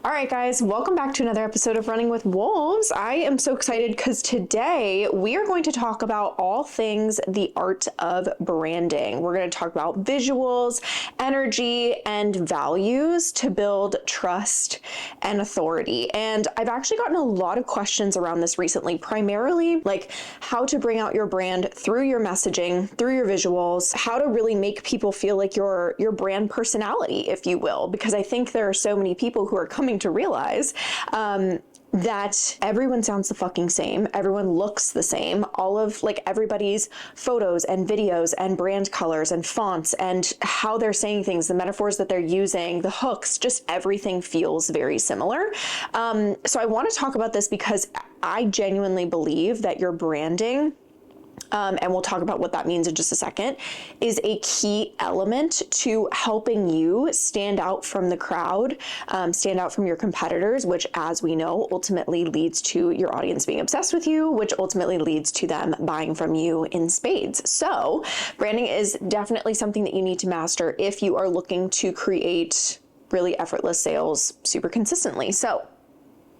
All right, guys, welcome back to another episode of Running with Wolves. I am so excited because today we are going to talk about all things the art of branding. We're going to talk about visuals, energy, and values to build trust and authority. And I've actually gotten a lot of questions around this recently, primarily like how to bring out your brand through your messaging, through your visuals, how to really make people feel like your brand personality, if you will, because I think there are so many people who are coming to realize that everyone sounds the fucking same. Everyone looks the same. All of everybody's photos and videos and brand colors and fonts and how they're saying things, the metaphors that they're using, the hooks, just everything feels very similar. So I want to talk about this because I genuinely believe that your branding, and we'll talk about what that means in just a second, is a key element to helping you stand out from the crowd, stand out from your competitors, which, as we know, ultimately leads to your audience being obsessed with you, which ultimately leads to them buying from you in spades. So branding is definitely something that you need to master if you are looking to create really effortless sales super consistently. So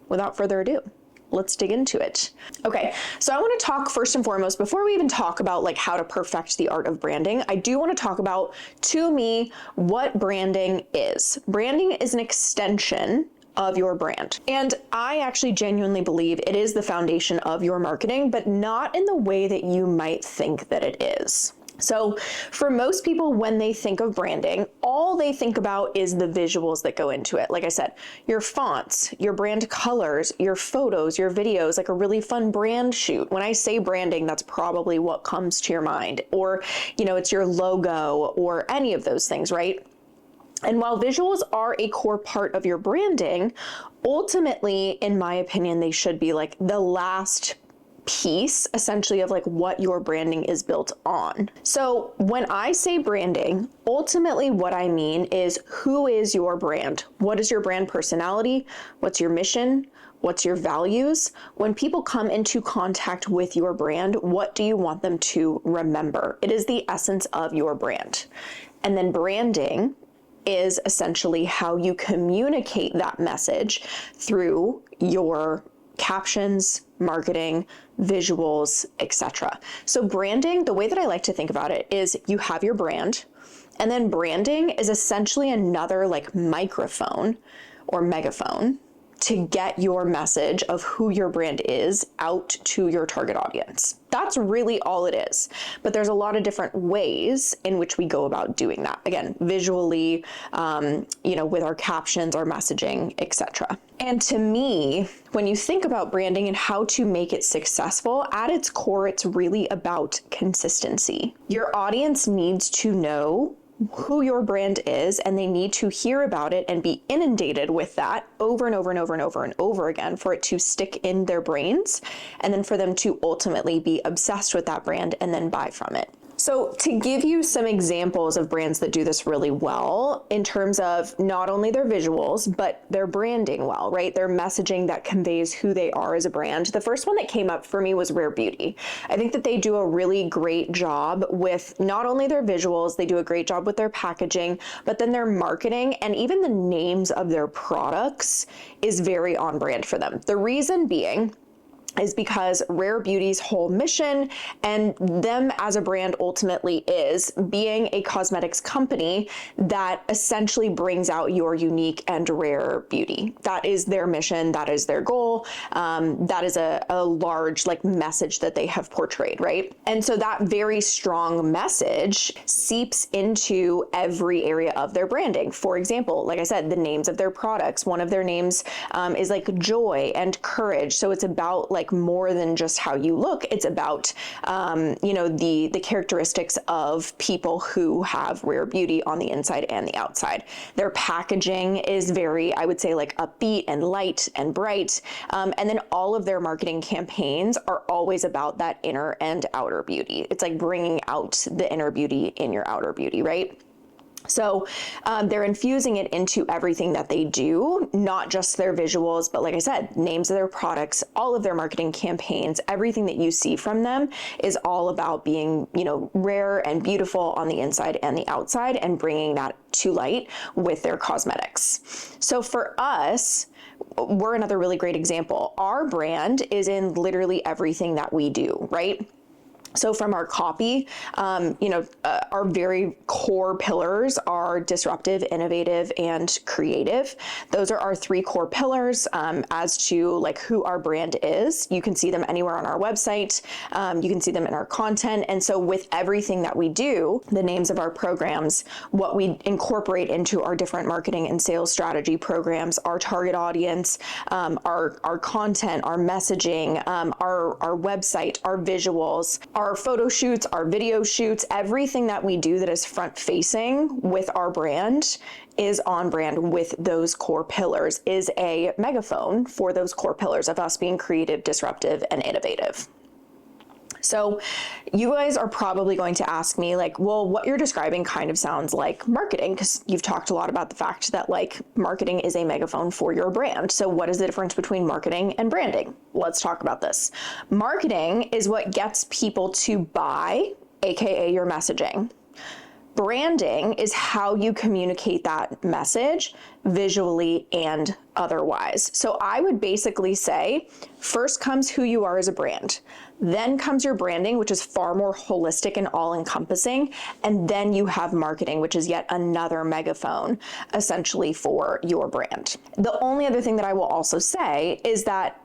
without further ado, let's dig into it. Okay, so I want to talk first and foremost, before we even talk about how to perfect the art of branding, I do want to talk about, to me, what branding is. Branding is an extension of your brand. And I actually genuinely believe it is the foundation of your marketing, but not in the way that you might think that it is. So for most people, when they think of branding, all they think about is the visuals that go into it. Like I said, your fonts, your brand colors, your photos, your videos, like a really fun brand shoot. When I say branding, that's probably what comes to your mind. Or, it's your logo or any of those things, right? And while visuals are a core part of your branding, ultimately, in my opinion, they should be the last piece essentially of what your branding is built on. So when I say branding, ultimately what I mean is, who is your brand? What is your brand personality? What's your mission? What's your values? When people come into contact with your brand, what do you want them to remember? It is the essence of your brand. And then branding is essentially how you communicate that message through your captions, marketing, visuals, etc. So branding, the way that I like to think about it is, you have your brand, and then branding is essentially another microphone or megaphone to get your message of who your brand is out to your target audience. That's really all it is. But there's a lot of different ways in which we go about doing that. Again, visually, with our captions, our messaging, etc. And to me, when you think about branding and how to make it successful, at its core, it's really about consistency. Your audience needs to know who your brand is, and they need to hear about it and be inundated with that over and over and over and over and over again for it to stick in their brains, and then for them to ultimately be obsessed with that brand and then buy from it. So to give you some examples of brands that do this really well, in terms of not only their visuals, but their branding well, right? Their messaging that conveys who they are as a brand. The first one that came up for me was Rare Beauty. I think that they do a really great job with not only their visuals, they do a great job with their packaging, but then their marketing and even the names of their products is very on brand for them. The reason being is because Rare Beauty's whole mission and them as a brand ultimately is being a cosmetics company that essentially brings out your unique and rare beauty. That is their mission. That is their goal. That is a large message that they have portrayed, right? And so that very strong message seeps into every area of their branding. For example, like I said, the names of their products, one of their names is joy and courage. So it's about more than just how you look. It's about, the characteristics of people who have rare beauty on the inside and the outside. Their packaging is very, I would say, upbeat and light and bright. And then all of their marketing campaigns are always about that inner and outer beauty. It's bringing out the inner beauty in your outer beauty, right? So they're infusing it into everything that they do, not just their visuals, but like I said, names of their products, all of their marketing campaigns, everything that you see from them is all about being, rare and beautiful on the inside and the outside, and bringing that to light with their cosmetics. So for us, we're another really great example. Our brand is in literally everything that we do, right? So from our copy, our very core pillars are disruptive, innovative, and creative. Those are our three core pillars. As to like who our brand is, you can see them anywhere on our website. You can see them in our content. And so with everything that we do, the names of our programs, what we incorporate into our different marketing and sales strategy programs, our target audience, our content, our messaging, our website, our visuals, our photo shoots, our video shoots, everything that we do that is front facing with our brand is on brand with those core pillars, is a megaphone for those core pillars of us being creative, disruptive, and innovative. So you guys are probably going to ask me like, well, what you're describing kind of sounds like marketing, because you've talked a lot about the fact that like marketing is a megaphone for your brand. So what is the difference between marketing and branding? Let's talk about this. Marketing is what gets people to buy, AKA your messaging. Branding is how you communicate that message visually and otherwise. So I would basically say, first comes who you are as a brand. Then comes your branding, which is far more holistic and all-encompassing. And then you have marketing, which is yet another megaphone, essentially, for your brand. The only other thing that I will also say is that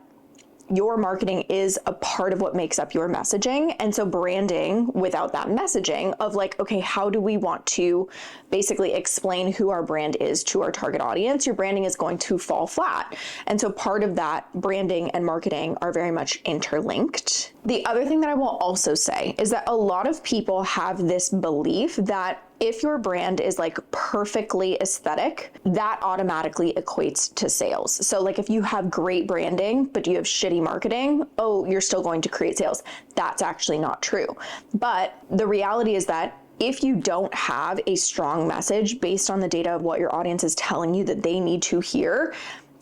your marketing is a part of what makes up your messaging. And so branding without that messaging of like, okay, how do we want to basically explain who our brand is to our target audience? Your branding is going to fall flat. And so part of that branding and marketing are very much interlinked. The other thing that I will also say is that a lot of people have this belief that if your brand is like perfectly aesthetic, that automatically equates to sales. So like if you have great branding, but you have shitty marketing, oh, you're still going to create sales. That's actually not true. But the reality is that if you don't have a strong message based on the data of what your audience is telling you that they need to hear,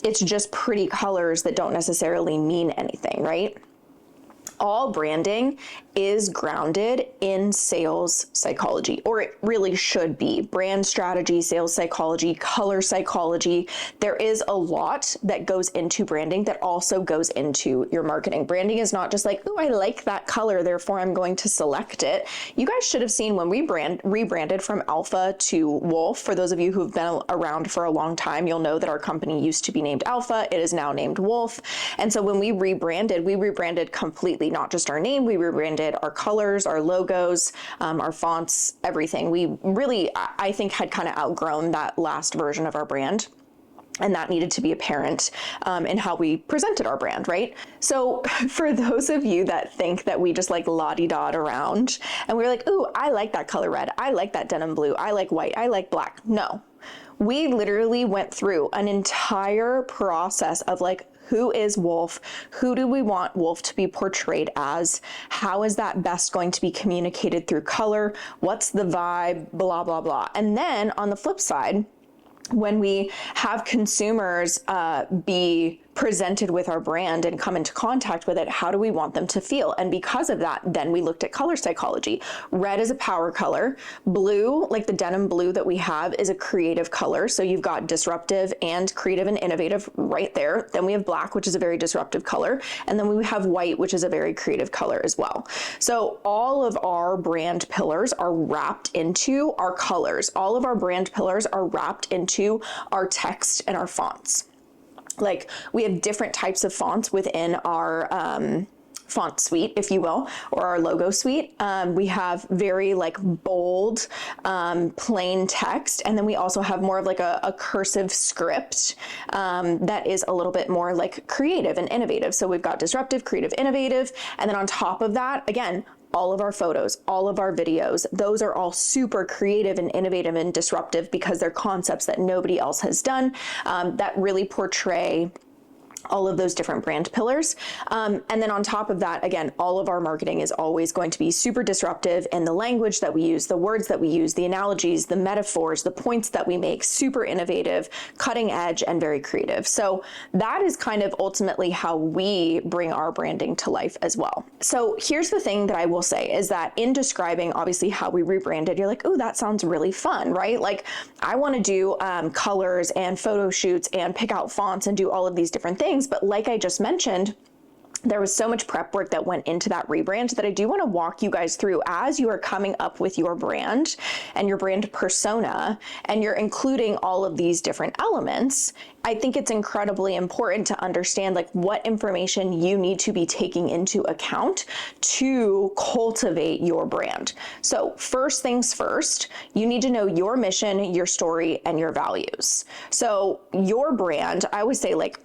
it's just pretty colors that don't necessarily mean anything, right? All branding is grounded in sales psychology, or it really should be. Brand strategy, sales psychology, color psychology. There is a lot that goes into branding that also goes into your marketing. Branding is not just like, oh, I like that color, therefore I'm going to select it. You guys should have seen when we rebranded from Alpha to Wolf. For those of you who've been around for a long time, you'll know that our company used to be named Alpha. It is now named Wolf. And so when we rebranded completely, not just our name, we rebranded our colors, our logos, our fonts, everything. We really, I think, had kind of outgrown that last version of our brand. And that needed to be apparent in how we presented our brand, right? So for those of you that think that we just like la-di-da around and we're like, ooh, I like that color red, I like that denim blue, I like white, I like black. No, we literally went through an entire process of like, who is Wolf? Who do we want Wolf to be portrayed as? How is that best going to be communicated through color? What's the vibe? Blah, blah, blah. And then on the flip side, when we have consumers be presented with our brand and come into contact with it, how do we want them to feel? And because of that, then we looked at color psychology. Red is a power color. Blue, like the denim blue that we have, is a creative color. So you've got disruptive and creative and innovative right there. Then we have black, which is a very disruptive color. And then we have white, which is a very creative color as well. So all of our brand pillars are wrapped into our colors. All of our brand pillars are wrapped into our text and our fonts. Like we have different types of fonts within our font suite, if you will, or our logo suite. We have very like bold, plain text. And then we also have more of like a cursive script that is a little bit more like creative and innovative. So we've got disruptive, creative, innovative. And then on top of that, again, all of our photos, all of our videos, those are all super creative and innovative and disruptive because they're concepts that nobody else has done that really portray all of those different brand pillars. And then on top of that, again, all of our marketing is always going to be super disruptive in the language that we use, the words that we use, the analogies, the metaphors, the points that we make, super innovative, cutting edge, and very creative. So that is kind of ultimately how we bring our branding to life as well. So here's the thing that I will say is that in describing obviously how we rebranded, you're like, oh, that sounds really fun, right? Like I want to do colors and photo shoots and pick out fonts and do all of these different things. But like I just mentioned, there was so much prep work that went into that rebrand that I do want to walk you guys through as you are coming up with your brand and your brand persona, and you're including all of these different elements. I think it's incredibly important to understand like what information you need to be taking into account to cultivate your brand. So first things first, you need to know your mission, your story, and your values. So your brand, I always say like,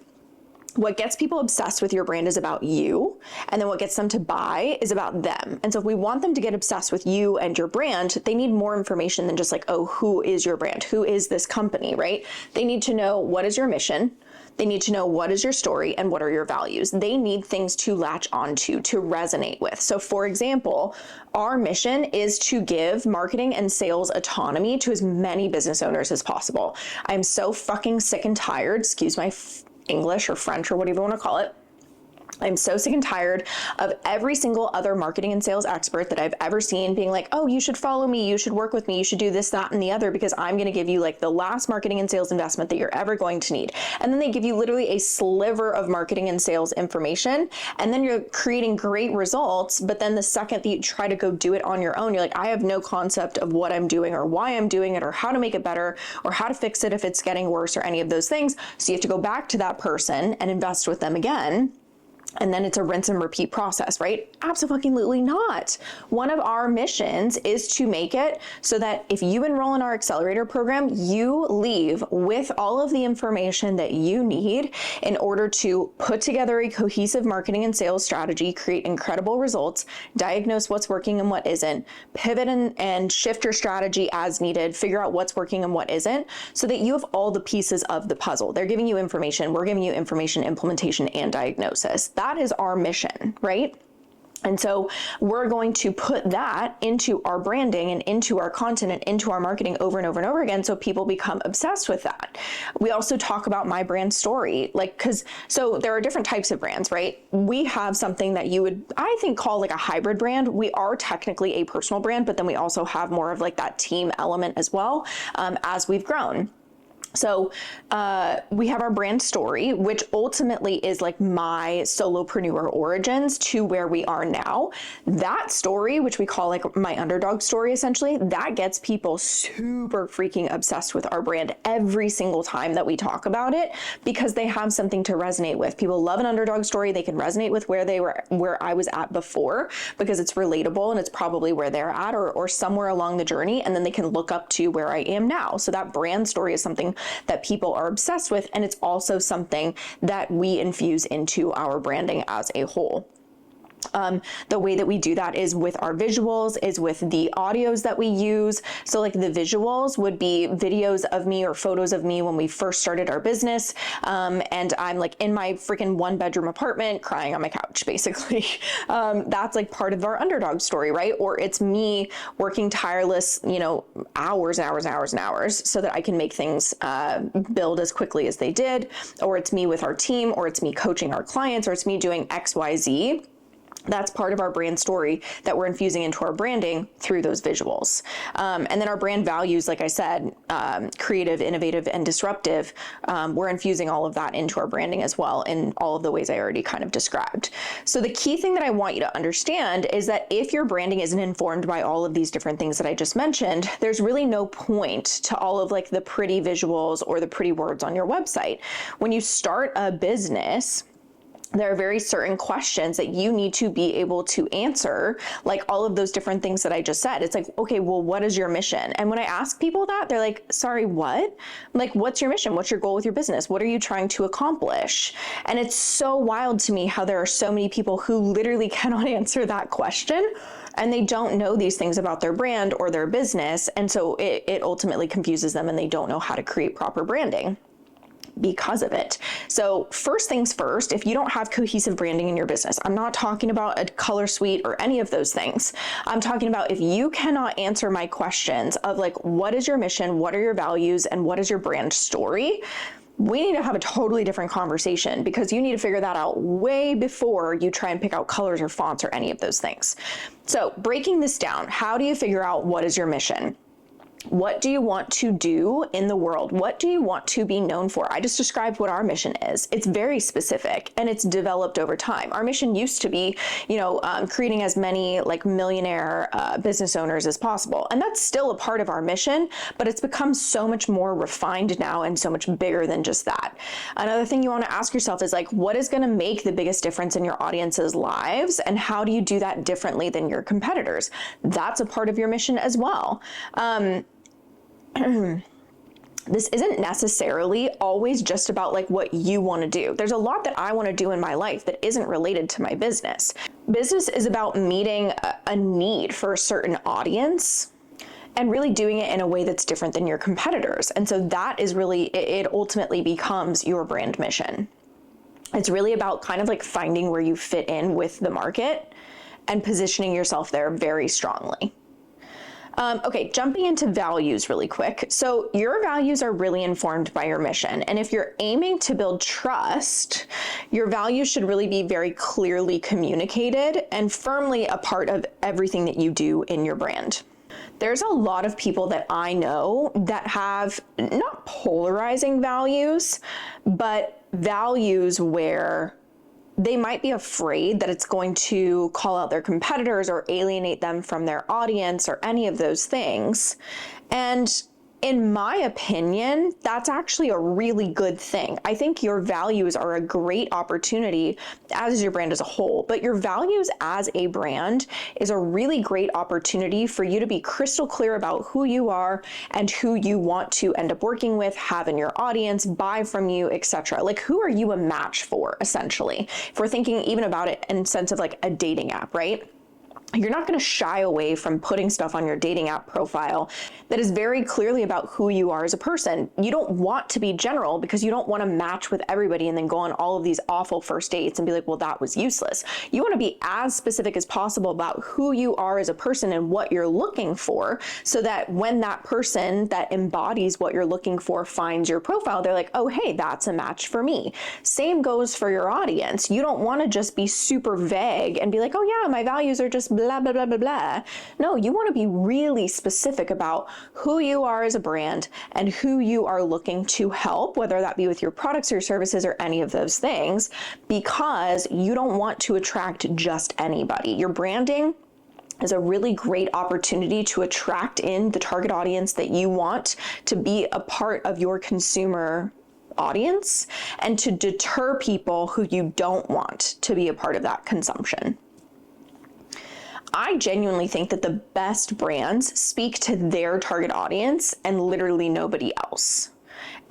what gets people obsessed with your brand is about you, and then what gets them to buy is about them. And so if we want them to get obsessed with you and your brand, they need more information than just like, oh, who is your brand? Who is this company, right? They need to know what is your mission. They need to know what is your story and what are your values. They need things to latch onto, to resonate with. So for example, our mission is to give marketing and sales autonomy to as many business owners as possible. I'm so fucking sick and tired, excuse my English or French or whatever you want to call it. I'm so sick and tired of every single other marketing and sales expert that I've ever seen being like, oh, you should follow me, you should work with me, you should do this, that, and the other, because I'm going to give you like the last marketing and sales investment that you're ever going to need. And then they give you literally a sliver of marketing and sales information, and then you're creating great results. But then the second that you try to go do it on your own, you're like, I have no concept of what I'm doing or why I'm doing it or how to make it better or how to fix it if it's getting worse or any of those things. So you have to go back to that person and invest with them again. And then it's a rinse and repeat process, right? Absolutely not. One of our missions is to make it so that if you enroll in our accelerator program, you leave with all of the information that you need in order to put together a cohesive marketing and sales strategy, create incredible results, diagnose what's working and what isn't, pivot and shift your strategy as needed, figure out what's working and what isn't, so that you have all the pieces of the puzzle. They're giving you information, we're giving you information, implementation, and diagnosis. That is our mission, right? And so we're going to put that into our branding and into our content and into our marketing over and over and over again, so people become obsessed with that. We also talk about my brand story, so there are different types of brands, right? We have something that you would, I think, call like a hybrid brand. We are technically a personal brand, but then we also have more of like that team element as well, as we've grown. So we have our brand story, which ultimately is like my solopreneur origins to where we are now. That story, which we call like my underdog story, essentially, that gets people super freaking obsessed with our brand every single time that we talk about it, because they have something to resonate with. People love an underdog story. They can resonate with where I was at before, because it's relatable and it's probably where they're at or somewhere along the journey. And then they can look up to where I am now. So that brand story is something that people are obsessed with, and it's also something that we infuse into our branding as a whole. The way that we do that is with our visuals, is with the audios that we use. So like the visuals would be videos of me or photos of me when we first started our business. And I'm like in my freaking 1-bedroom apartment crying on my couch, basically. That's like part of our underdog story, right? Or it's me working tireless, hours and hours and hours and hours so that I can make things build as quickly as they did. Or it's me with our team, or it's me coaching our clients, or it's me doing XYZ. That's part of our brand story that we're infusing into our branding through those visuals. And then our brand values, like I said, creative, innovative, and disruptive, we're infusing all of that into our branding as well in all of the ways I already kind of described. So the key thing that I want you to understand is that if your branding isn't informed by all of these different things that I just mentioned, there's really no point to all of like the pretty visuals or the pretty words on your website. When you start a business, there are very certain questions that you need to be able to answer, like all of those different things that I just said. It's like, okay, well, what is your mission? And when I ask people that, they're like, sorry, what? I'm like, what's your mission? What's your goal with your business? What are you trying to accomplish? And it's so wild to me how there are so many people who literally cannot answer that question, and they don't know these things about their brand or their business. And so it ultimately confuses them, and they don't know how to create proper branding. because of it. So first things first, if you don't have cohesive branding in your business, I'm not talking about a color suite or any of those things. I'm talking about if you cannot answer my questions of like, what is your mission? What are your values? And what is your brand story? We need to have a totally different conversation, because you need to figure that out way before you try and pick out colors or fonts or any of those things. So breaking this down, how do you figure out what is your mission? What do you want to do in the world? What do you want to be known for? I just described what our mission is. It's very specific and it's developed over time. Our mission used to be, creating as many like millionaire business owners as possible. And that's still a part of our mission, but it's become so much more refined now and so much bigger than just that. Another thing you want to ask yourself is like, what is going to make the biggest difference in your audience's lives? And how do you do that differently than your competitors? That's a part of your mission as well. This isn't necessarily always just about like what you want to do. There's a lot that I want to do in my life that isn't related to my business. Business is about meeting a need for a certain audience and really doing it in a way that's different than your competitors. And so that is really, it ultimately becomes your brand mission. It's really about kind of like finding where you fit in with the market and positioning yourself there very strongly. Okay, jumping into values really quick. So your values are really informed by your mission. And if you're aiming to build trust, your values should really be very clearly communicated and firmly a part of everything that you do in your brand. There's a lot of people that I know that have not polarizing values, but values where they might be afraid that it's going to call out their competitors or alienate them from their audience or any of those things. And in my opinion, that's actually a really good thing. I think your values are a great opportunity, as is your brand as a whole, but your values as a brand is a really great opportunity for you to be crystal clear about who you are and who you want to end up working with, have in your audience, buy from you, etc. Like, who are you a match for, essentially? If we're thinking even about it in the sense of like a dating app, right? You're not going to shy away from putting stuff on your dating app profile that is very clearly about who you are as a person. You don't want to be general because you don't want to match with everybody and then go on all of these awful first dates and be like, well, that was useless. You want to be as specific as possible about who you are as a person and what you're looking for, so that when that person that embodies what you're looking for finds your profile, they're like, oh, hey, that's a match for me. Same goes for your audience. You don't want to just be super vague and be like, oh yeah, my values are just blah, blah, blah, blah, blah. No, you want to be really specific about who you are as a brand and who you are looking to help, whether that be with your products or services or any of those things, because you don't want to attract just anybody. Your branding is a really great opportunity to attract in the target audience that you want to be a part of your consumer audience and to deter people who you don't want to be a part of that consumption. I genuinely think that the best brands speak to their target audience and literally nobody else.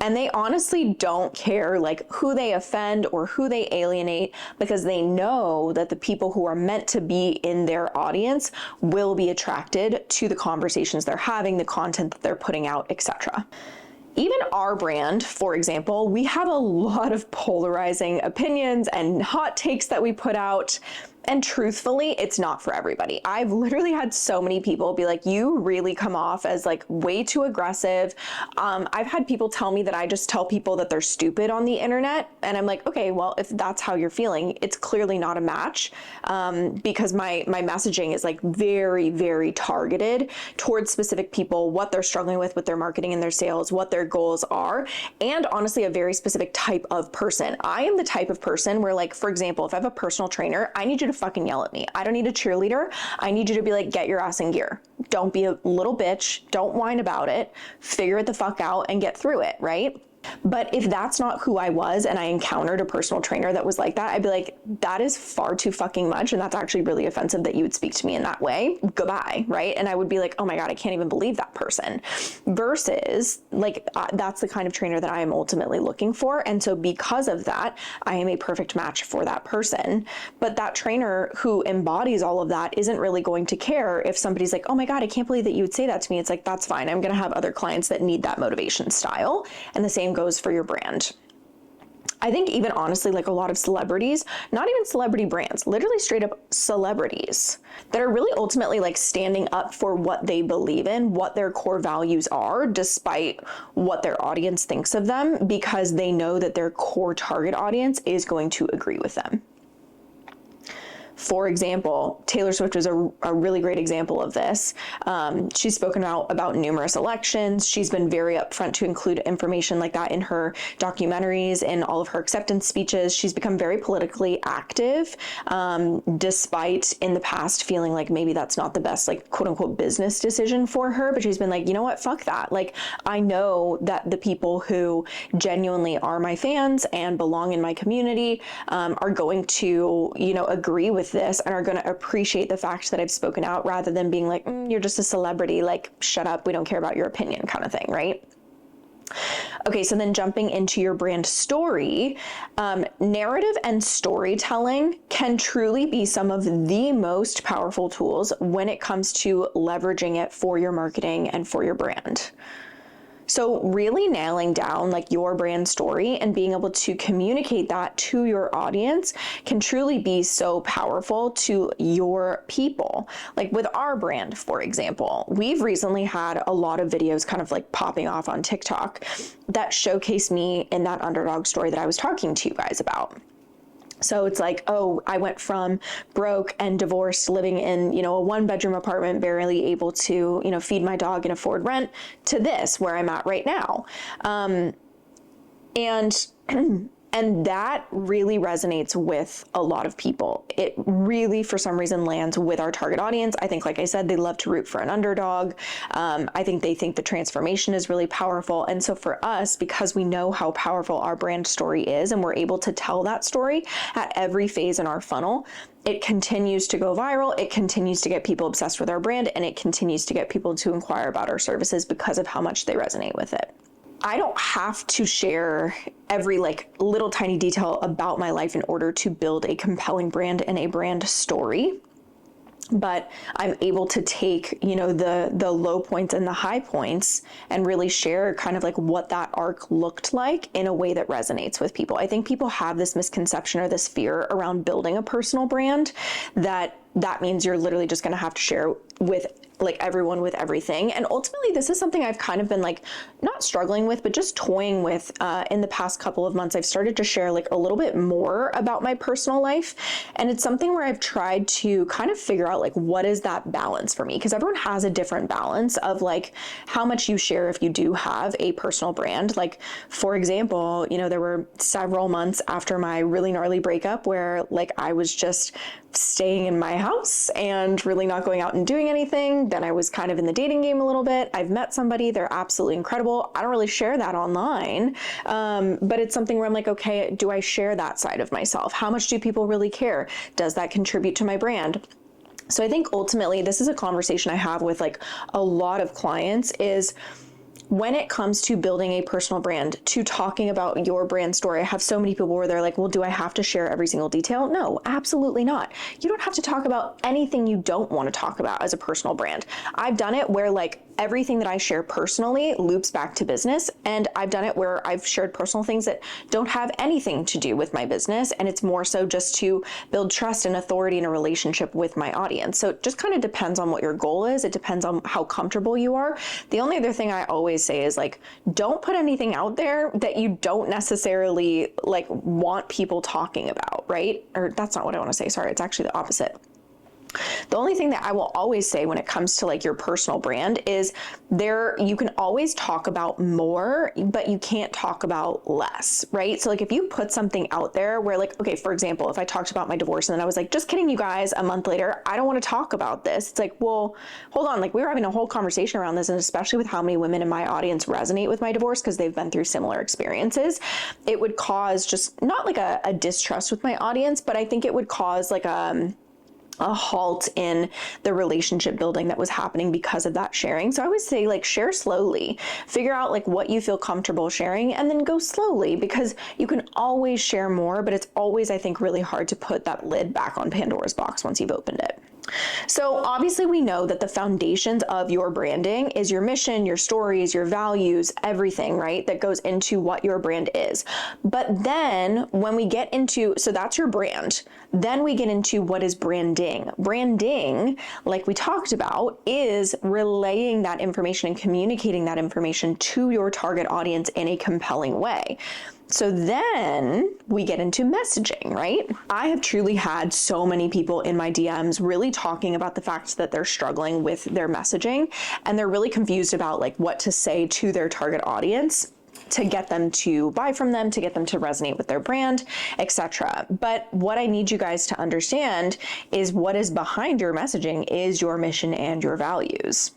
And they honestly don't care like who they offend or who they alienate, because they know that the people who are meant to be in their audience will be attracted to the conversations they're having, the content that they're putting out, etc. Even our brand, for example, we have a lot of polarizing opinions and hot takes that we put out. And truthfully, it's not for everybody. I've literally had so many people be like, you really come off as like way too aggressive. I've had people tell me that I just tell people that they're stupid on the internet. And I'm like, okay, well, if that's how you're feeling, it's clearly not a match, because my messaging is like very, very targeted towards specific people, what they're struggling with their marketing and their sales, what their goals are, and honestly, a very specific type of person. I am the type of person where, like, for example, if I have a personal trainer, I need you to fucking yell at me. I don't need a cheerleader. I need you to be like, get your ass in gear. Don't be a little bitch. Don't whine about it. Figure it the fuck out and get through it, right? But if that's not who I was and I encountered a personal trainer that was like that, I'd be like, that is far too fucking much. And that's actually really offensive that you would speak to me in that way. Goodbye, right? And I would be like, oh my God, I can't even believe that person. Versus like, that's the kind of trainer that I am ultimately looking for. And so because of that, I am a perfect match for that person. But that trainer who embodies all of that isn't really going to care if somebody's like, oh my God, I can't believe that you would say that to me. It's like, that's fine. I'm going to have other clients that need that motivation style. And the same goes for your brand. I think even honestly, like a lot of celebrities, not even celebrity brands, literally straight up celebrities that are really ultimately like standing up for what they believe in, what their core values are, despite what their audience thinks of them, because they know that their core target audience is going to agree with them. For example, Taylor Swift is a really great example of this. She's spoken out about numerous elections. She's been very upfront to include information like that in her documentaries and all of her acceptance speeches. She's become very politically active, despite in the past feeling like maybe that's not the best, like, quote unquote, business decision for her. But she's been like, you know what, fuck that. Like, I know that the people who genuinely are my fans and belong in my community are going to, agree with this and are going to appreciate the fact that I've spoken out, rather than being like, you're just a celebrity, like, shut up, we don't care about your opinion, kind of thing, right? Okay, so then jumping into your brand story, narrative and storytelling can truly be some of the most powerful tools when it comes to leveraging it for your marketing and for your brand. So really nailing down like your brand story and being able to communicate that to your audience can truly be so powerful to your people. Like with our brand, for example, we've recently had a lot of videos kind of like popping off on TikTok that showcase me in that underdog story that I was talking to you guys about. So it's like, oh, I went from broke and divorced, living in, a 1-bedroom apartment, barely able to, feed my dog and afford rent, to this, where I'm at right now. And that really resonates with a lot of people. It really, for some reason, lands with our target audience. I think, like I said, they love to root for an underdog. I think they think the transformation is really powerful. And so for us, because we know how powerful our brand story is, and we're able to tell that story at every phase in our funnel, it continues to go viral. It continues to get people obsessed with our brand, and it continues to get people to inquire about our services because of how much they resonate with it. I don't have to share every like little tiny detail about my life in order to build a compelling brand and a brand story. But I'm able to take, the low points and the high points and really share kind of like what that arc looked like in a way that resonates with people. I think people have this misconception or this fear around building a personal brand that means you're literally just going to have to share with like everyone with everything. And ultimately, this is something I've kind of been like not struggling with, but just toying with in the past couple of months. I've started to share like a little bit more about my personal life. And it's something where I've tried to kind of figure out like, what is that balance for me? Because everyone has a different balance of like how much you share if you do have a personal brand. Like, for example, there were several months after my really gnarly breakup where like I was just staying in my house and really not going out and doing anything. Then I was kind of in the dating game a little bit. I've met somebody, they're absolutely incredible. I don't really share that online, but it's something where I'm like, okay, do I share that side of myself? How much do people really care? Does that contribute to my brand? So I think ultimately this is a conversation I have with like a lot of clients is, when it comes to building a personal brand, to talking about your brand story, I have so many people where they're like, well, do I have to share every single detail? No, absolutely not. You don't have to talk about anything you don't want to talk about as a personal brand. I've done it where like everything that I share personally loops back to business. And I've done it where I've shared personal things that don't have anything to do with my business. And it's more so just to build trust and authority in a relationship with my audience. So it just kind of depends on what your goal is. It depends on how comfortable you are. The only other thing I always say is like, don't put anything out there that you don't necessarily like want people talking about, right? Or that's not what I want to say. Sorry, it's actually the opposite. The only thing that I will always say when it comes to like your personal brand is you can always talk about more, but you can't talk about less, right? So like if you put something out there where like, okay, for example, if I talked about my divorce and then I was like, just kidding you guys, a month later, I don't want to talk about this. It's like, well, hold on. Like we were having a whole conversation around this, and especially with how many women in my audience resonate with my divorce because they've been through similar experiences, it would cause just not like a distrust with my audience, but I think it would cause like a halt in the relationship building that was happening because of that sharing. So I always say like share slowly, figure out like what you feel comfortable sharing, and then go slowly, because you can always share more, but it's always, I think, really hard to put that lid back on Pandora's box once you've opened it. So obviously we know that the foundations of your branding is your mission, your stories, your values, everything, right? That goes into what your brand is. But then when we get into, so that's your brand. Then we get into what is branding. Branding, like we talked about, is relaying that information and communicating that information to your target audience in a compelling way. So then we get into messaging, right? I have truly had so many people in my DMs really talking about the fact that they're struggling with their messaging, and they're really confused about like what to say to their target audience to get them to buy from them, to get them to resonate with their brand, etc. But what I need you guys to understand is what is behind your messaging is your mission and your values,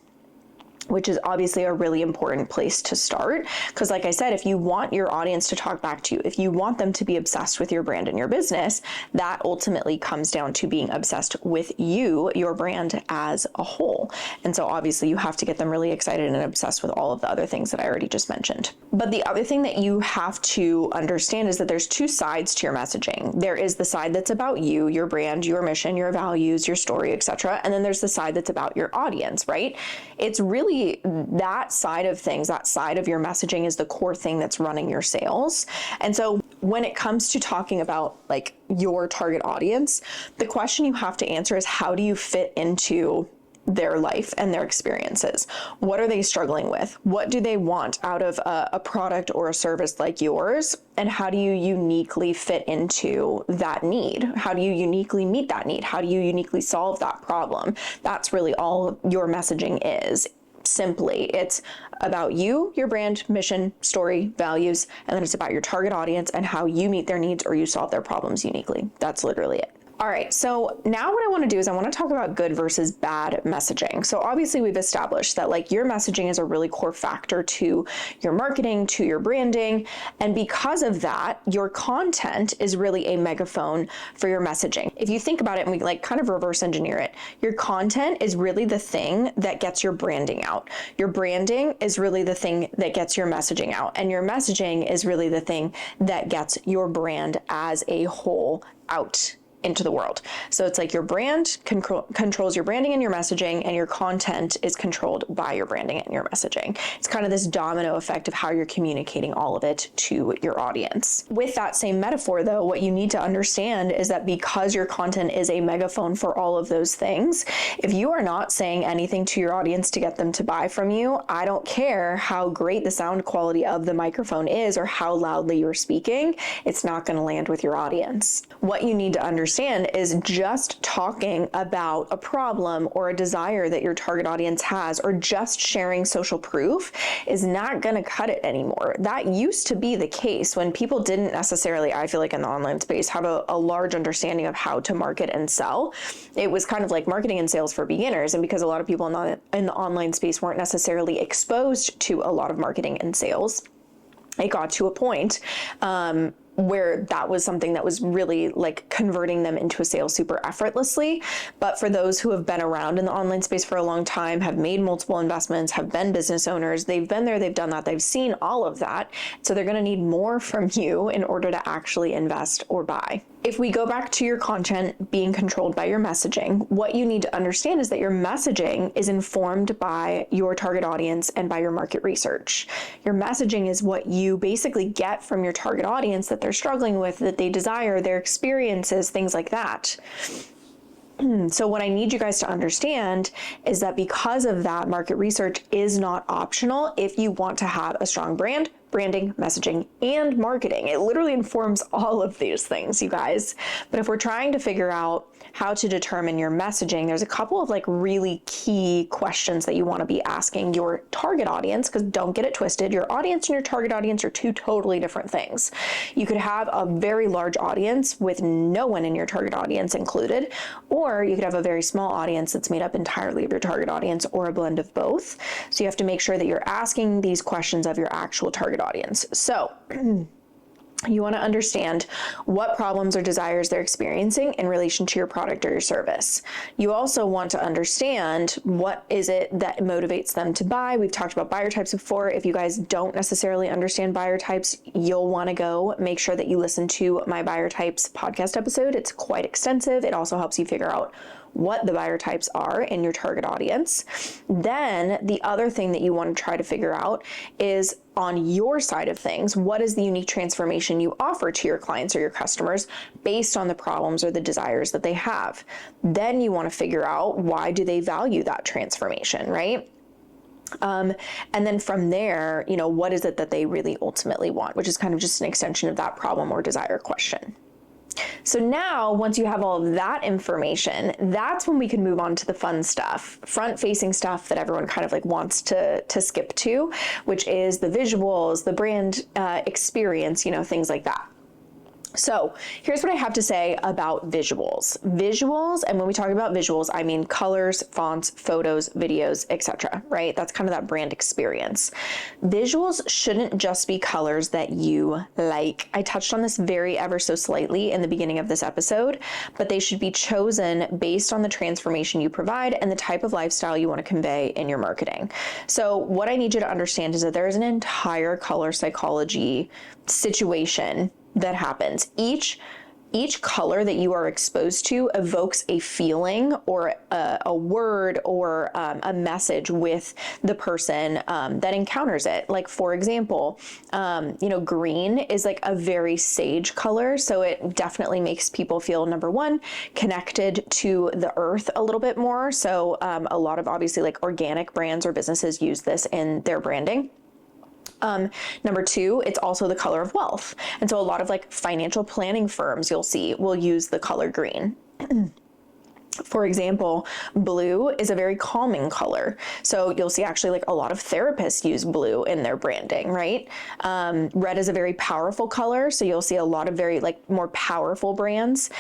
which is obviously a really important place to start. Because like I said, if you want your audience to talk back to you, if you want them to be obsessed with your brand and your business, that ultimately comes down to being obsessed with you, your brand as a whole. And so obviously you have to get them really excited and obsessed with all of the other things that I already just mentioned. But the other thing that you have to understand is that there's two sides to your messaging. There is the side that's about you, your brand, your mission, your values, your story, etc. And then there's the side that's about your audience, right? It's really that side of things, that side of your messaging is the core thing that's running your sales. And so when it comes to talking about like your target audience, the question you have to answer is how do you fit into their life and their experiences? What are they struggling with? What do they want out of a product or a service like yours? And how do you uniquely fit into that need? How do you uniquely meet that need? How do you uniquely solve that problem? That's really all your messaging is. Simply, it's about you, your brand, mission, story, values, and then it's about your target audience and how you meet their needs or you solve their problems uniquely. That's literally it. All right, so now what I want to do is I want to talk about good versus bad messaging. So obviously we've established that like your messaging is a really core factor to your marketing, to your branding. And because of that, your content is really a megaphone for your messaging. If you think about it and we like kind of reverse engineer it, your content is really the thing that gets your branding out. Your branding is really the thing that gets your messaging out. And your messaging is really the thing that gets your brand as a whole out into the world. So it's like your brand controls your branding and your messaging, and your content is controlled by your branding and your messaging. It's kind of this domino effect of how you're communicating all of it to your audience. With that same metaphor though, what you need to understand is that because your content is a megaphone for all of those things, if you are not saying anything to your audience to get them to buy from you, I don't care how great the sound quality of the microphone is or how loudly you're speaking, it's not going to land with your audience. What you need to understand is just talking about a problem or a desire that your target audience has, or just sharing social proof is not going to cut it anymore. That used to be the case when people didn't necessarily, I feel like in the online space, have a large understanding of how to market and sell. It was kind of like marketing and sales for beginners. And because a lot of people in the online space weren't necessarily exposed to a lot of marketing and sales, it got to a point where that was something that was really like converting them into a sale super effortlessly. But for those who have been around in the online space for a long time, have made multiple investments, have been business owners, they've been there, they've done that, they've seen all of that. So they're going to need more from you in order to actually invest or buy. If we go back to your content being controlled by your messaging, what you need to understand is that your messaging is informed by your target audience and by your market research. Your messaging is what you basically get from your target audience that they're struggling with, that they desire, their experiences, things like that. So what I need you guys to understand is that because of that, market research is not optional if you want to have a strong brand, branding, messaging, and marketing. It literally informs all of these things, you guys. But if we're trying to figure out how to determine your messaging, there's a couple of like really key questions that you want to be asking your target audience, because don't get it twisted. Your audience and your target audience are two totally different things. You could have a very large audience with no one in your target audience included, or you could have a very small audience that's made up entirely of your target audience, or a blend of both. So you have to make sure that you're asking these questions of your actual target audience. So you want to understand what problems or desires they're experiencing in relation to your product or your service. You also want to understand what is it that motivates them to buy. We've talked about buyer types before. If you guys don't necessarily understand buyer types, you'll want to go make sure that you listen to my buyer types podcast episode. It's quite extensive. It also helps you figure out what the buyer types are in your target audience. Then the other thing that you want to try to figure out is, on your side of things, what is the unique transformation you offer to your clients or your customers based on the problems or the desires that they have. Then you want to figure out, why do they value that transformation, right? And then from there, what is it that they really ultimately want, which is kind of just an extension of that problem or desire question. So now, once you have all of that information, that's when we can move on to the fun stuff, front-facing stuff that everyone kind of like wants to skip to, which is the visuals, the brand experience, things like that. So here's what I have to say about visuals. Visuals, and when we talk about visuals, I mean colors, fonts, photos, videos, etc., right? That's kind of that brand experience. Visuals shouldn't just be colors that you like. I touched on this ever so slightly in the beginning of this episode, but they should be chosen based on the transformation you provide and the type of lifestyle you want to convey in your marketing. So what I need you to understand is that there is an entire color psychology situation that happens. Each color that you are exposed to evokes a feeling or a word or a message with the person that encounters it. Like, for example, green is like a very sage color. So it definitely makes people feel, number one, connected to the earth a little bit more. So a lot of obviously like organic brands or businesses use this in their branding. Number two, it's also the color of wealth. And so a lot of like financial planning firms you'll see will use the color green. For example, blue is a very calming color. So you'll see actually like a lot of therapists use blue in their branding, right? Red is a very powerful color. So you'll see a lot of very like more powerful brands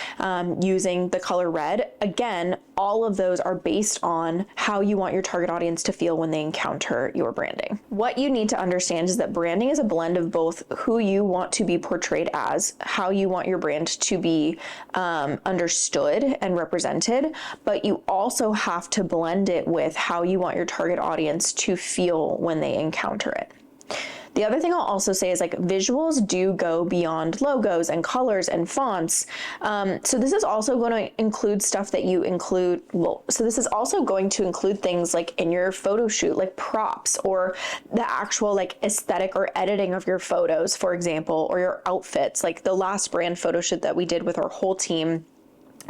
using the color red. Again, all of those are based on how you want your target audience to feel when they encounter your branding. What you need to understand is that branding is a blend of both who you want to be portrayed as, how you want your brand to be understood and represented, but you also have to blend it with how you want your target audience to feel when they encounter it. The other thing I'll also say is like visuals do go beyond logos and colors and fonts. So this is also going to include stuff that you include. So this is also going to include things like in your photo shoot, like props or the actual like aesthetic or editing of your photos, for example, or your outfits. Like the last brand photo shoot that we did with our whole team,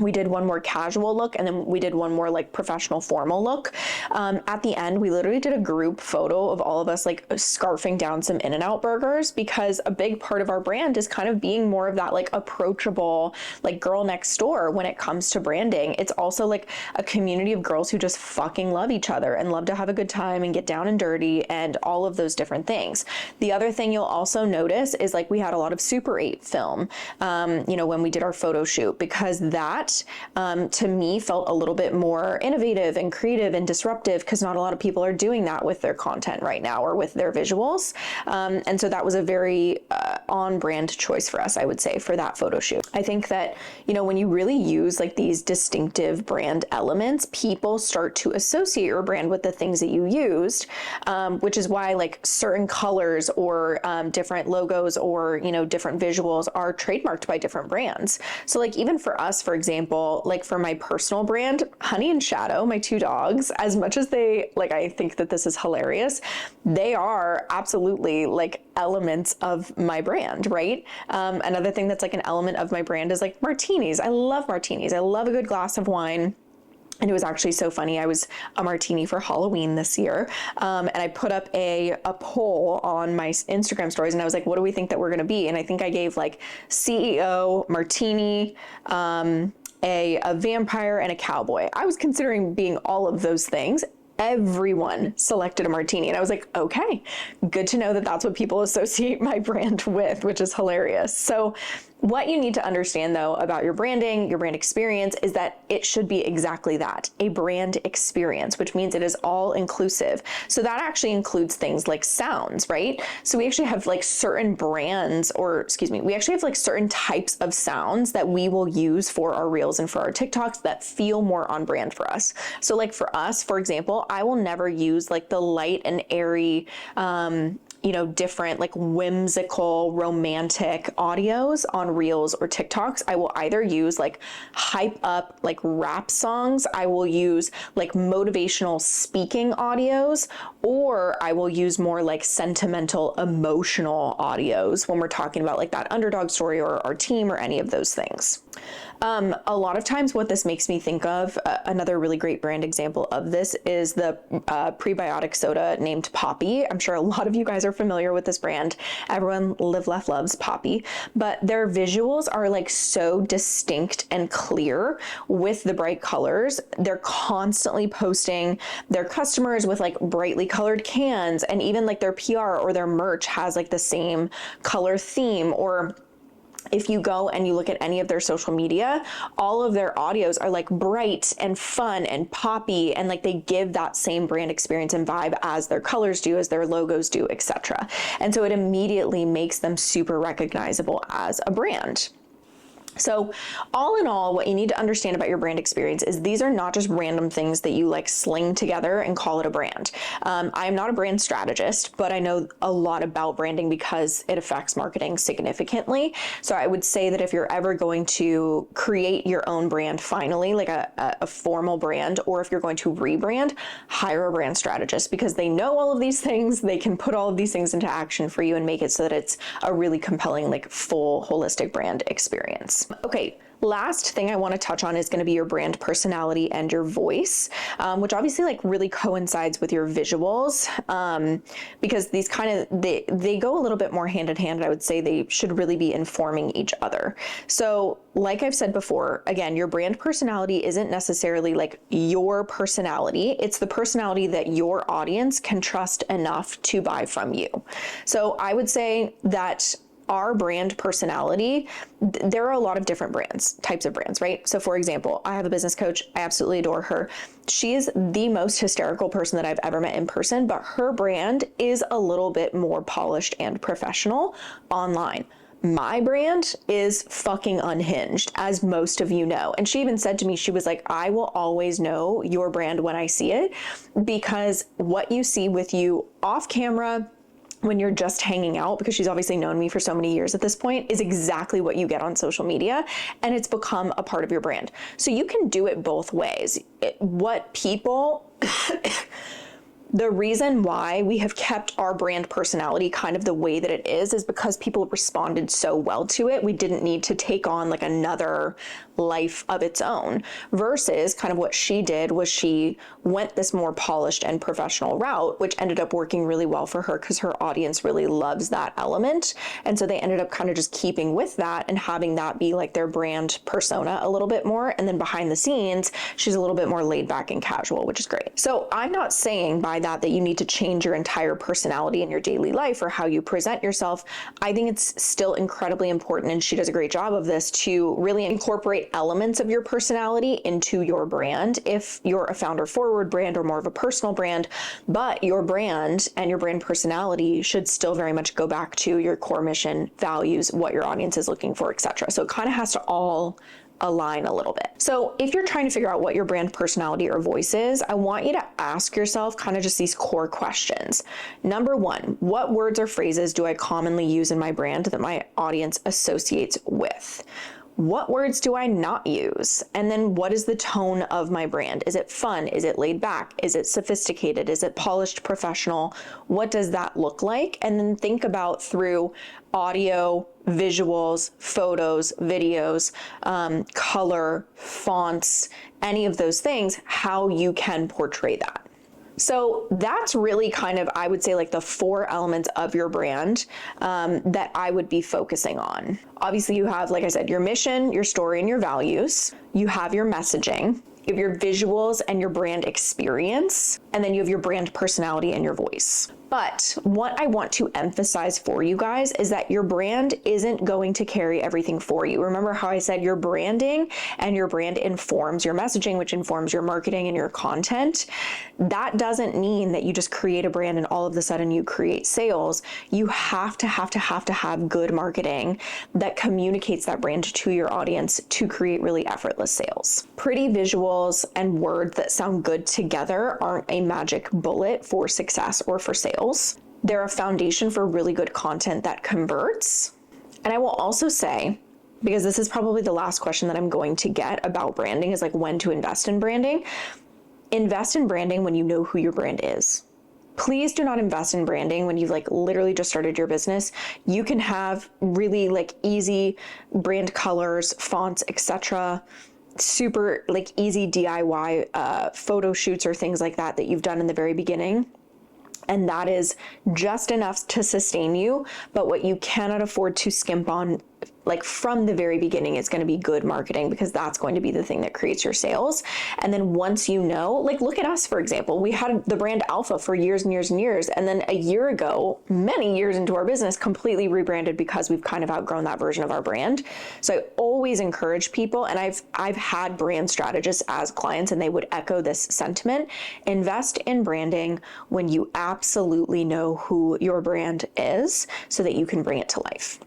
we did one more casual look and then we did one more like professional formal look. At the end, we literally did a group photo of all of us like scarfing down some In-N-Out burgers, because a big part of our brand is kind of being more of that like approachable, like girl next door when it comes to branding. It's also like a community of girls who just fucking love each other and love to have a good time and get down and dirty and all of those different things. The other thing you'll also notice is like we had a lot of Super 8 film, when we did our photo shoot, because that to me felt a little bit more innovative and creative and disruptive, because not a lot of people are doing that with their content right now or with their visuals. And so that was a very on-brand choice for us, I would say, for that photo shoot. I think that, when you really use like these distinctive brand elements, people start to associate your brand with the things that you used, which is why like certain colors or different logos or, different visuals are trademarked by different brands. So like even for us, for example, like for my personal brand, Honey and Shadow, my two dogs, as much as they, like, I think that this is hilarious, they are absolutely like elements of my brand, right? Another thing that's like an element of my brand is like martinis. I love martinis. I love a good glass of wine. And it was actually so funny. I was a martini for Halloween this year. And I put up a poll on my Instagram stories and I was like, what do we think that we're going to be? And I think I gave like CEO, martini, a vampire, and a cowboy. I was considering being all of those things. Everyone selected a martini. And I was like, okay, good to know that that's what people associate my brand with, which is hilarious. So what you need to understand though about your branding, your brand experience, is that it should be exactly that, a brand experience, which means it is all inclusive. So that actually includes things like sounds, right? So we actually have like certain brands, we actually have like certain types of sounds that we will use for our reels and for our TikToks that feel more on brand for us. So like for us, for example, I will never use like the light and airy, different like whimsical, romantic audios on Reels or TikToks, I will either use like hype up, like rap songs, I will use like motivational speaking audios, or I will use more like sentimental, emotional audios when we're talking about like that underdog story or our team or any of those things. A lot of times what this makes me think of, another really great brand example of this is the prebiotic soda named Poppy. I'm sure a lot of you guys are familiar with this brand. Everyone Live Laugh loves Poppy, but their visuals are like so distinct and clear with the bright colors. They're constantly posting their customers with like brightly colored cans, and even like their PR or their merch has like the same color theme. Or if you go and you look at any of their social media, all of their audios are like bright and fun and poppy, and like they give that same brand experience and vibe as their colors do, as their logos do, etc. And so it immediately makes them super recognizable as a brand. So all in all, what you need to understand about your brand experience is these are not just random things that you like sling together and call it a brand. I'm not a brand strategist, but I know a lot about branding because it affects marketing significantly. So I would say that if you're ever going to create your own brand finally, like a formal brand, or if you're going to rebrand, hire a brand strategist because they know all of these things. They can put all of these things into action for you and make it so that it's a really compelling, like full holistic brand experience. Okay, last thing I want to touch on is going to be your brand personality and your voice, which obviously like really coincides with your visuals, because these kind of, they go a little bit more hand in hand. I would say they should really be informing each other. So like I've said before, again, your brand personality isn't necessarily like your personality. It's the personality that your audience can trust enough to buy from you. So I would say that our brand personality, there are a lot of different types of brands, right? So for example, I have a business coach. I absolutely adore her. She is the most hysterical person that I've ever met in person, but her brand is a little bit more polished and professional online. My brand is fucking unhinged, as most of you know. And she even said to me, she was like, I will always know your brand when I see it, because what you see with you off camera, when you're just hanging out, because she's obviously known me for so many years at this point, is exactly what you get on social media, and it's become a part of your brand. So you can do it both ways. The reason why we have kept our brand personality kind of the way that it is because people responded so well to it. We didn't need to take on like another life of its own, versus kind of what she did was she went this more polished and professional route, which ended up working really well for her because her audience really loves that element. And so they ended up kind of just keeping with that and having that be like their brand persona a little bit more. And then behind the scenes, she's a little bit more laid back and casual, which is great. So I'm not saying by that you need to change your entire personality in your daily life or how you present yourself. I think it's still incredibly important, and she does a great job of this, to really incorporate elements of your personality into your brand if you're a founder forward brand or more of a personal brand. But your brand and your brand personality should still very much go back to your core mission, values, what your audience is looking for, etc. So it kind of has to all align a little bit. So if you're trying to figure out what your brand personality or voice is, I want you to ask yourself kind of just these core questions. Number one, what words or phrases do I commonly use in my brand that my audience associates with? What words do I not use? And then what is the tone of my brand? Is it fun? Is it laid back? Is it sophisticated? Is it polished, professional? What does that look like? And then think about through audio, visuals, photos, videos, color, fonts, any of those things, how you can portray that. So that's really kind of, I would say, like the 4 elements of your brand that I would be focusing on. Obviously you have, like I said, your mission, your story, and your values. You have your messaging. You have your visuals and your brand experience. And then you have your brand personality and your voice. But what I want to emphasize for you guys is that your brand isn't going to carry everything for you. Remember how I said your branding and your brand informs your messaging, which informs your marketing and your content. That doesn't mean that you just create a brand and all of a sudden you create sales. You have to have good marketing that communicates that brand to your audience to create really effortless sales. Pretty visuals and words that sound good together aren't a magic bullet for success or for sales. They're a foundation for really good content that converts. And I will also say, because this is probably the last question that I'm going to get about branding, is like when to invest in branding. Invest in branding when you know who your brand is. Please do not invest in branding when you've like literally just started your business. You can have really like easy brand colors, fonts, etc. Super like easy DIY photo shoots or things like that you've done in the very beginning. And that is just enough to sustain you. But what you cannot afford to skimp on, like from the very beginning, is going to be good marketing, because that's going to be the thing that creates your sales. And then once you know, like look at us, for example, we had the brand Alpha for years and years and years. And then a year ago, many years into our business, completely rebranded because we've kind of outgrown that version of our brand. So I always encourage people, and I've had brand strategists as clients, and they would echo this sentiment: invest in branding when you absolutely know who your brand is, so that you can bring it to life.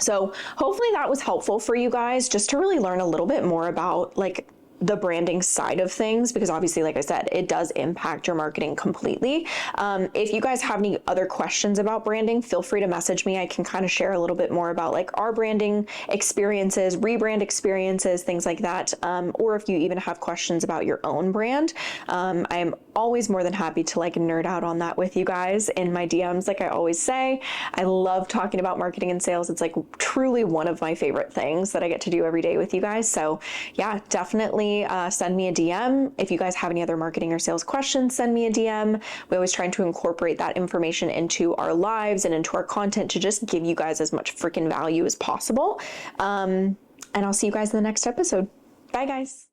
So hopefully that was helpful for you guys, just to really learn a little bit more about like the branding side of things, because obviously, like I said, it does impact your marketing completely. If you guys have any other questions about branding, feel free to message me. I can kind of share a little bit more about like our branding experiences, rebrand experiences, things like that. Or if you even have questions about your own brand, I'm always more than happy to like nerd out on that with you guys in my DMs. Like I always say, I love talking about marketing and sales. It's like truly one of my favorite things that I get to do every day with you guys. So yeah, definitely send me a DM. If you guys have any other marketing or sales questions, send me a DM. We always trying to incorporate that information into our lives and into our content to just give you guys as much freaking value as possible. And I'll see you guys in the next episode. Bye guys.